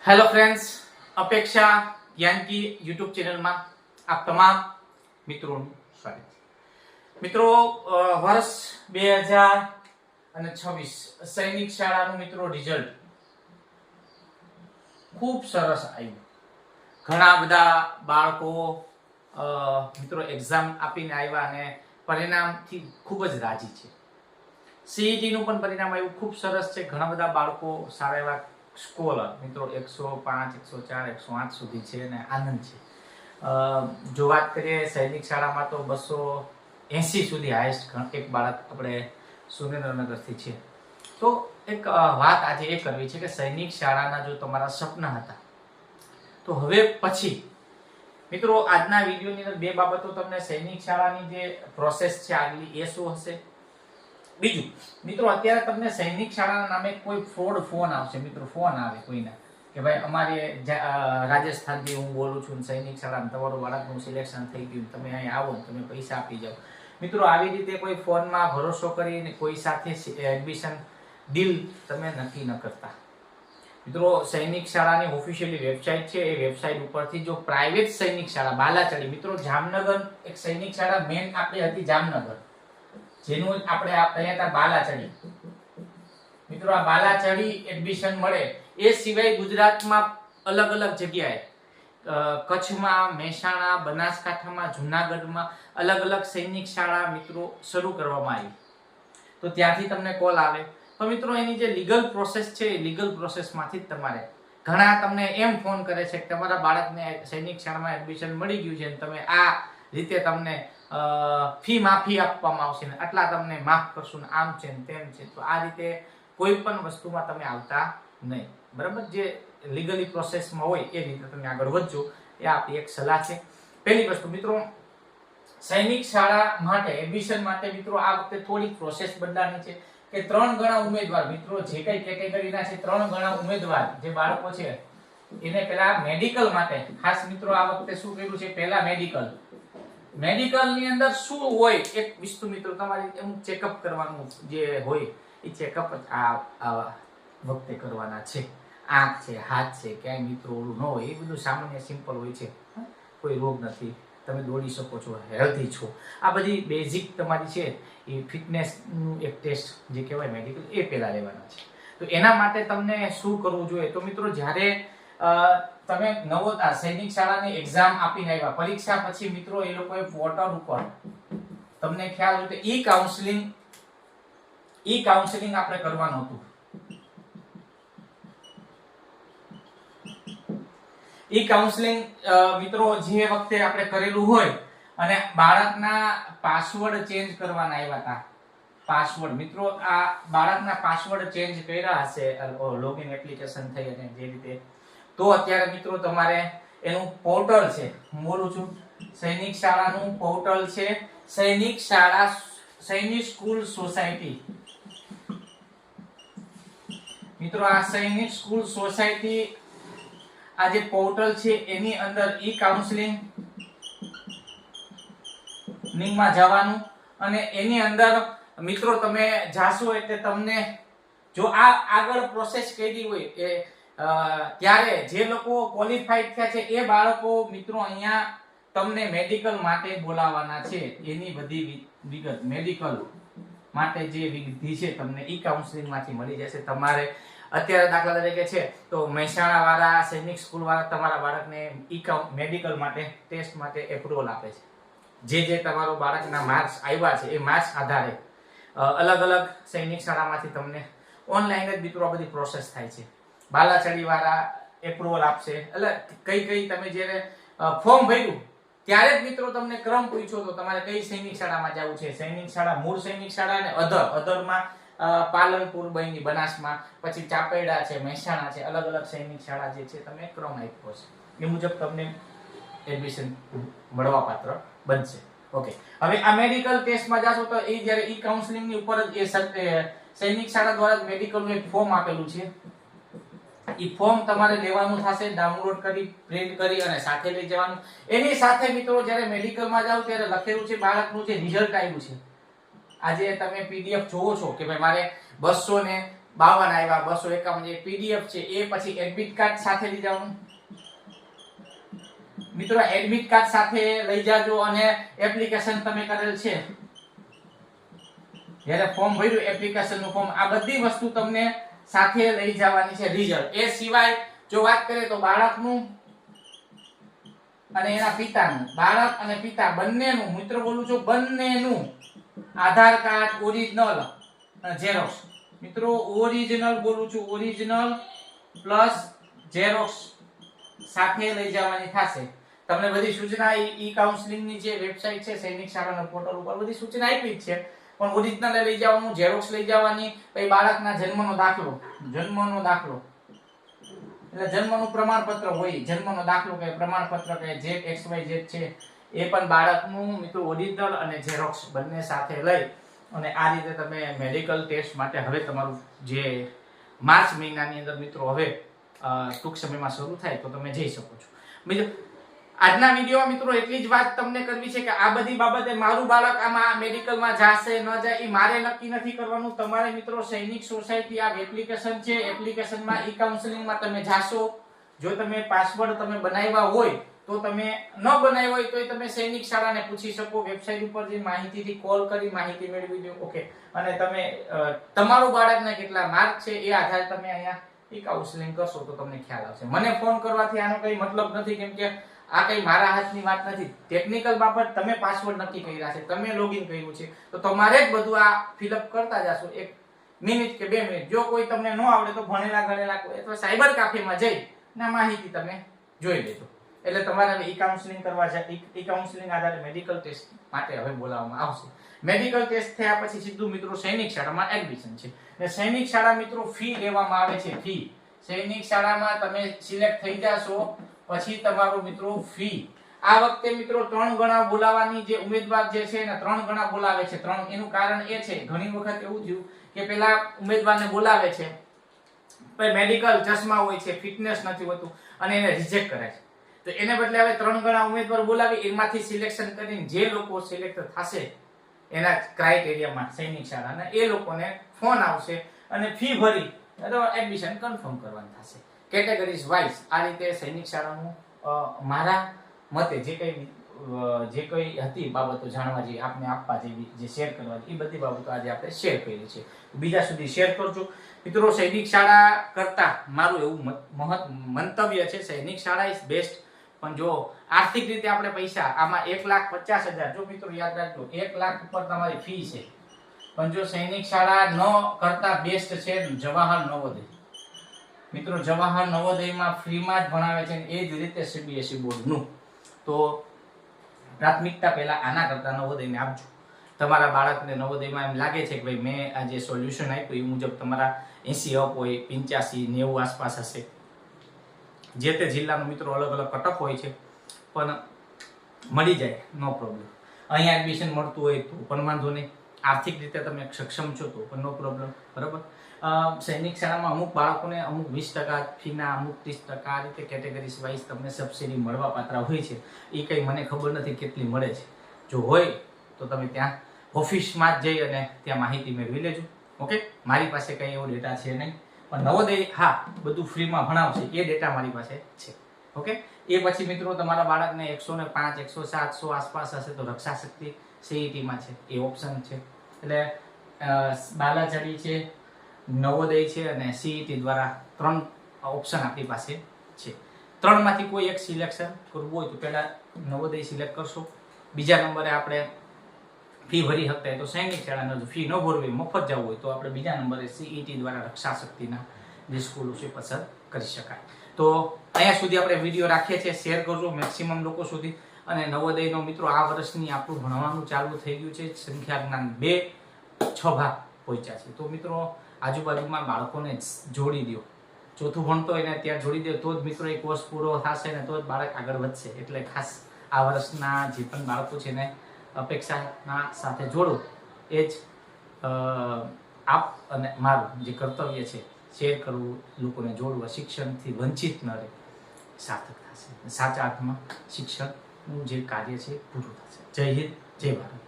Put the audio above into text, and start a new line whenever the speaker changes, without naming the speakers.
Hello friends, અપેક્ષા યાનકી YouTube ચેનલમાં આપ તમામ મિત્રોનું સ્વાગત છે. મિત્રો, વર્ષ 2026 સૈનિક શાળાનું મિત્રો રિઝલ્ટ ખૂબ સરસ આવ્યું. ઘણા બધા બાળકો મિત્રો એક્ઝામ આપીને આવ્યા અને પરિણામથી ખૂબ જ રાજી છે. સીઈટી નું પણ પરિણામ આવ્યું, ખૂબ સરસ છે. ઘણા બધા બાળકો સારા એવા સ્કોર મિત્રો 105, 104, 108 સુધી છે અને આનંદ છે. જો વાત કરીએ સૈનિક શાળામાં તો 280 સુધી હાઈએસ્ટ એક બાળક આપણે સુરેન્દ્રનગરથી છે. તો એક વાત આજે એ કરવી છે કે સૈનિક શાળાના જો તમારા સપના હતા તો હવે પછી મિત્રો આજના વિડીયોની અંદર બે બાબતો તમને સૈનિક શાળાની જે પ્રોસેસ છે આગલી એ શું હશે. બીજું મિત્રો, અત્યારે તમને સૈનિક શાળાના નામે કોઈ ફ્રોડ ફોન આવશે. મિત્રો ફોન આવે કોઈના કે ભાઈ અમારે રાજસ્થાનથી હું બોલું છું, સૈનિક શાળામાં તમારું બાળકનું સિલેક્શન થઈ ગયું, તમે અહીં આવો ને તમે પૈસા આપી જાઓ. મિત્રો આવી રીતે કોઈ ફોનમાં ભરોસો કરીને કોઈ સાથે એડમિશન ડીલ તમે નક્કી ન કરતા. મિત્રો સૈનિક શાળાની ઓફિશિયલી વેબસાઇટ છે, એ વેબસાઇટ ઉપરથી જો પ્રાઇવેટ સૈનિક શાળા બાલાચડી, મિત્રો જામનગર એક સૈનિક શાળા મેન આપણી હતી જામનગર, જેનું આપણે અહીંયા હતા બાલાચડી. મિત્રો આ બાલાચડી એડમિશન મળે, એ સિવાય ગુજરાતમાં અલગ અલગ જગ્યાએ કચ્છમાં, મહેસાણા, બનાસકાંઠામાં, જુનાગઢમાં અલગ અલગ સૈનિક શાળા મિત્રો શરૂ કરવામાં આવી. તો ત્યાંથી તમને કોલ આવે. તો મિત્રો એની જે લીગલ પ્રોસેસ છે એ લીગલ પ્રોસેસમાંથી જ તમારે, ઘણા તમને એમ ફોન કરે છે કે તમારા બાળકને સૈનિક શાળામાં એડમિશન મળી ગયું છે અને તમે આ રીતે તમને ફી માફી આપવામાં આવશે ને આટલા તમને માફ કરશું ને આમ છે ને તેમ છે. તો આ રીતે કોઈ પણ વસ્તુમાં તમે આવતા નહીં, બરાબર. જે લીગલી પ્રોસેસમાં હોય એ રીતે તમે આગળ વધજો, એ આપણી એક સલાહ છે. પહેલી વસ્તુ મિત્રો, સૈનિક શાળા માટે એડમિશન માટે મિત્રો આ વખતે થોડીક પ્રોસેસ બદલાની છે કે 3 ગણા ઉમેદવાર, મિત્રો જે કઈ કેટેગરીના છે 3 ગણા ઉમેદવાર જે બાળકો છે એને પહેલા મેડિકલ માટે ખાસ મિત્રો આ વખતે શું કર્યું છે, પહેલા મેડિકલ ની અંદર શું હોય એક વસ્તુ મિત્રો તમારી અમુક ચેકઅપ કરવાનું જે હોય એ ચેકઅપ આ વખતે કરવાના છે. આંખ છે, હાથ છે, ક્યાંય મિત્રો ઓલું ન હોય, એ બધું સામાન્ય સિમ્પલ હોય છે. કોઈ રોગ નથી, તમે દોડી શકો છો, હેલ્ધી છો, આ બધી બેઝિક તમારી છે એ ફિટનેસ નું એક ટેસ્ટ જે કહેવાય મેડિકલ, એ પહેલા લેવાના છે. તો એના માટે તમને શું કરવું જોઈએ, તો મિત્રો જ્યારે તમે સૈનિક શાળાની એક્ઝામ આપીને આવ્યા, પરીક્ષા પછી મિત્રો એ લોકોએ પોર્ટલ ઉપર તમને ખ્યાલ હોય તો ઈ કાઉન્સેલિંગ આપણે કરવાનું હતું. ઈ કાઉન્સેલિંગ મિત્રો જે વખતે આપણે કરેલું હોય અને બાળકના પાસવર્ડ ચેન્જ કરવાના આવ્યા હતા. પાસવર્ડ મિત્રો આ બાળકના પાસવર્ડ ચેન્જ કર્યા હશે લોગિન એપ્લિકેશન થઈ અને જે રીતે, તો અત્યારે મિત્રો તમારે એનું પોર્ટલ છે, હું બોલું છું સૈનિક શાળાનું પોર્ટલ છે, સૈનિક સ્કૂલ સોસાયટી. મિત્રો આ સૈનિક સ્કૂલ સોસાયટી આ જે પોર્ટલ છે એની અંદર ઈ કાઉન્સેલિંગ માં જવાનું અને એની અંદર મિત્રો તમે જાશો એટલે તમને જો આ આગળ પ્રોસેસ કરી હોય એ ત્યારે જે લોકો ક્વોલિફાઈડ થયા છે એ બાળકો મિત્રો અહીંયા તમને મેડિકલ માટે બોલાવવાના છે. એની બધી વિગત મેડિકલ માટે જે વિધિ છે તમને ઈ કાઉન્સેલિંગ માંથી મળી જશે. તમારે અત્યારે દાખલા તરીકે છે તો મહેસાણા વાળા સૈનિક સ્કૂલ વાળા તમારા બાળકને મેડિકલ માટે ટેસ્ટ માટે એપ્રુવલ આપે છે. જે તમારો બાળકના માર્ક્સ આવ્યા છે એ માર્ક્સ આધારે અલગ અલગ સૈનિક શાળામાંથી તમને ઓનલાઈન જ મિત્રો આ બધી પ્રોસેસ થાય છે. બાલાચડી વાળા એપ્રુવલ આપશે, એટલે કઈ તમે જ્યારે ફોર્મ ભર્યું ત્યારે જ મિત્રો તમને ક્રમ પૂછ્યો તો તમારે કઈ સૈનિક શાળામાં જવું છે. સૈનિક શાળા, મૂળ સૈનિક શાળા અને અધરમાં પાલનપુર, બહેની બનાસમાં, પછી ચાપેડા છે, મહેસાણા છે, અલગ અલગ સૈનિક શાળા જે છે તમે ક્રમ આપ્યો છે, એ મુજબ તમને એડમિશન મળવા પાત્ર બનશે. ઓકે, હવે આ મેડિકલ ટેસ્ટમાં જાશો તો એ જ્યારે ઈ કાઉન્સેલિંગ ની ઉપર જ એ સૈનિક શાળા દ્વારા મેડિકલનું એક ફોર્મ આપેલું છે, ઈ ફોર્મ તમારે લેવાનું થશે, ડાઉનલોડ કરી પ્રિન્ટ કરી અને સાથે લઈ જવાનું. એની સાથે મિત્રો જ્યારે મેડિકલમાં જાવ ત્યારે લખેલું છે બાળકનું જે રિઝલ્ટ આવ્યું છે. આજે તમે પીડીએફ જોવો છો કે ભાઈ મારે 200 ને 52 આવ્યા, 251 જે પીડીએફ છે એ પછી એડમિટ કાર્ડ સાથે લઈ જવાનું મિત્રો, એડમિટ કાર્ડ સાથે લઈ જાજો અને એપ્લિકેશન તમે કરેલ છે જ્યારે ફોર્મ ભર્યું એપ્લિકેશન નું ફોર્મ, આ બધી વસ્તુ તમને સાથે લઈ જવાની છે રિઝલ્ટ. એ સિવાય જો વાત કરીએ તો બાળકનું અને એના પિતાનું, બાળક અને પિતા બંનેનું, મિત્રો બોલું છું બંનેનું આધાર કાર્ડ ઓરિજિનલ અને ઝેરોક્સ. મિત્રો ઓરિજિનલ બોલું છું, ઓરિજિનલ પ્લસ ઝેરોક્સ સાથે લઈ જવાની થશે. તમને બધી સૂચના ઈ કાઉન્સેલિંગ ની જે વેબસાઈટ છે સૈનિક શાળાના પોર્ટલ ઉપર બધી સૂચના આપી જ છે, પણ ઓરિજિનલ લઈ જવાનું, ઝેરોક્સ લઈ જવાની, પછી બાળકના જન્મનો દાખલો એટલે જન્મનું પ્રમાણપત્ર હોય, જન્મનો દાખલો કે પ્રમાણપત્ર કે જે XYZ છે એ પણ બાળકનું મિત્રો ઓરિજિનલ અને ઝેરોક્સ બંને સાથે લઈ અને આ રીતે તમે મેડિકલ ટેસ્ટ માટે હવે તમારું જે માર્ચ મહિનાની અંદર મિત્રો હવે ટૂંક સમયમાં શરૂ થાય તો તમે જઈ શકો છો. મિત્રો આજના વિડીયોમાં મિત્રો એટલી જ વાત તમને કરવી છે કે આ બધી બાબતે મારું બાળક આમાં મેડિકલમાં જશે ન જાય એ મારે નક્કી નથી કરવાનું. તમારે મિત્રો સૈનિક સોસાયટી આ એપ્લિકેશન છે, એપ્લિકેશનમાં ઈ કાઉન્સેલિંગમાં તમે જાશો. જો તમે પાસવર્ડ તમે બનાવ્યા હોય તો તમે ન બનાવ્યો હોય તો તમે સૈનિક શાળાને પૂછી શકો, વેબસાઈટ ઉપર જે માહિતીથી કોલ કરી માહિતી મેળવી લો. ઓકે, અને તમે તમારું બાળકને કેટલા માર્ક છે એ આધારે તમે અહીંયા ઈ કાઉન્સેલિંગ કરશો તો તમને ખ્યાલ આવશે. મને ફોન કરવાથી આનો કઈ મતલબ નથી, કેમ કે આ કઈ મારા હાથની વાત નથી. ટેકનિકલ બાબત તમે પાસવર્ડ નક્કી કર્યા છે, તમે લોગિન કર્યું છે તો તમારે જ બધું આ ફિલઅપ કરતા જાશો 1 મિનિટ કે 2 મિનિટ. જો કોઈ તમને ન આવડે તો ભણેલા ગણેલા કોઈ અથવા સાયબર કાફેમાં જઈ ના માહિતી તમે જોઈ લેજો. એટલે તમારે ઈ કાઉન્સેલિંગ કરવા છે, ઈ કાઉન્સેલિંગ આધારે મેડિકલ ટેસ્ટ માટે હવે બોલાવવામાં આવશે. મેડિકલ ટેસ્ટ થયા પછી સીધું મિત્રો સૈનિક શાળામાં એડમિશન છે. ને સૈનિક શાળા મિત્રો ફી લેવામાં આવે છે. ફી સૈનિક શાળામાં તમે સિલેક્ટ થઈ જાશો પછી તમારું મિત્રો ફી આ વખતે મિત્રો 3 ગણા બોલાવવાની, જે ઉમેદવાર જે છે એને 3 ગણા બોલાવે છે. 3 એનું કારણ એ છે ઘણી વખત એવું થયું કે પેલા ઉમેદવારને બોલાવે છે પછી મેડિકલ ચશ્મા હોય છે, ફિટનેસ નથી હોતું અને એને રિજેક્ટ કરે છે. તો એને બદલે હવે 3 ગણા ઉમેદવાર બોલાવી એમાંથી સિલેક્શન કરીને જે લોકો સિલેક્ટ થશે એના ક્રાઇટેરિયામાં સૈનિક શાળાના એ લોકોને ફોન આવશે અને ફી ભરી એડમિશન કન્ફર્મ કરવાનું થશે કેટેગરીઝ વાઇઝ. આ રીતે સૈનિક શાળાનું મારા મતે જે કઈ હતી બાબતો જાણવા જેવી, આપને આપવા જેવી, જે શેર કરવા જેવી, એ બધી બાબતો આજે આપણે શેર કરી છે. બીજા સુધી શેર કરજો મિત્રો. સૈનિક શાળા કરતા મારું એવું મંતવ્ય છે સૈનિક શાળા ઇઝ બેસ્ટ, પણ જો આર્થિક રીતે આપણે પૈસા આમાં 1,50,000 જો મિત્રો યાદ રાખજો 1 લાખ ઉપર તમારી ફી છે, પણ જો સૈનિક શાળા ન કરતા બેસ્ટ છે જવાહર નવોદય. મિત્રો જવાહર નવોદયમાં ફ્રીમાં જ ભણાવે છે એ જ રીતે CBSE બોર્ડનું. તો પ્રાથમિકતા પહેલા આના કરતા નવોદયને આપજો. તમારા બાળકને નવોદયમાં એમ લાગે છે કે ભાઈ મેં આ જે સોલ્યુશન આપ્યું એ મુજબ તમારા 80 અપ હોય, 85, 90 આસપાસ હશે. જે તે જિલ્લાનો મિત્રો અલગ અલગ કટઅપ હોય છે, પણ મળી જાય નો પ્રોબ્લેમ. અહીંયા એડમિશન મળતું હોય તો પણ વાંધો નહીં, આર્થિક રીતે તમે સક્ષમ છો તો પણ નો પ્રોબ્લેમ, બરાબર. સૈનિક શાળામાં અમુક બાળકોને અમુક 20% ફીના, અમુક 30% આ રીતે કેટેગરીઝ વાઇઝ તમને સબસિડી મળવા પાત્ર હોય છે. એ કંઈ મને ખબર નથી કેટલી મળે છે. જો હોય તો તમે ત્યાં ઓફિસમાં જ જઈ અને ત્યાં માહિતી મેળવી લેજો. ઓકે, મારી પાસે કંઈ એવો ડેટા છે નહીં, પણ નવોદય હા બધું ફ્રીમાં ભણાવશે એ ડેટા મારી પાસે છે. ઓકે, એ પછી મિત્રો તમારા બાળકને 105, 107, 100 આસપાસ હશે તો રક્ષા શક્તિ CET-માં છે, એ ઓપ્શન છે. એટલે બાલાચડી છે, નવોદય છે અને CET દ્વારા 3 ઓપ્શન આપણી પાસે છે. 3માંથી કોઈ એક સિલેક્શન કરવું હોય તો પહેલા નવોદય સિલેક્ટ કરશો. બીજા નંબરે આપણે ફી ભરી શકતા હોય તો સૈનિક શાળાનો, ફી ન ભરવી મફત જવું હોય તો આપણે બીજા નંબરે CET દ્વારા રક્ષા શક્તિના જે સ્કૂલો છે પસંદ કરી શકાય. તો અહીંયા સુધી આપણે વિડીયો રાખીએ છીએ, શેર કરજો મેક્સિમમ લોકો સુધી. અને નવોદયનો મિત્રો આ વર્ષની આપણું ભણવાનું ચાલુ થઈ ગયું છે. સંખ્યા જ્ઞાન 2-6 ભાગ પહોંચ્યા છે. તો મિત્રો આજુબાજુમાં બાળકોને જોડી દો. ચોથું ભણતો હોય ને ત્યાં જોડી દો તો જ મિત્રો એ કોર્સ પૂરો થશે ને તો જ બાળક આગળ વધશે. એટલે ખાસ આ વર્ષના જે પણ બાળકો છે ને અપેક્ષાના સાથે જોડો. એ જ આપ અને મારું જે કર્તવ્ય છે શેર કરવું, લોકોને જોડવા, શિક્ષણથી વંચિત ન રહે, સાર્થક થશે. સાચા અર્થમાં શિક્ષણનું જે કાર્ય છે પૂરું થશે. જય હિન્દ, જય ભારત.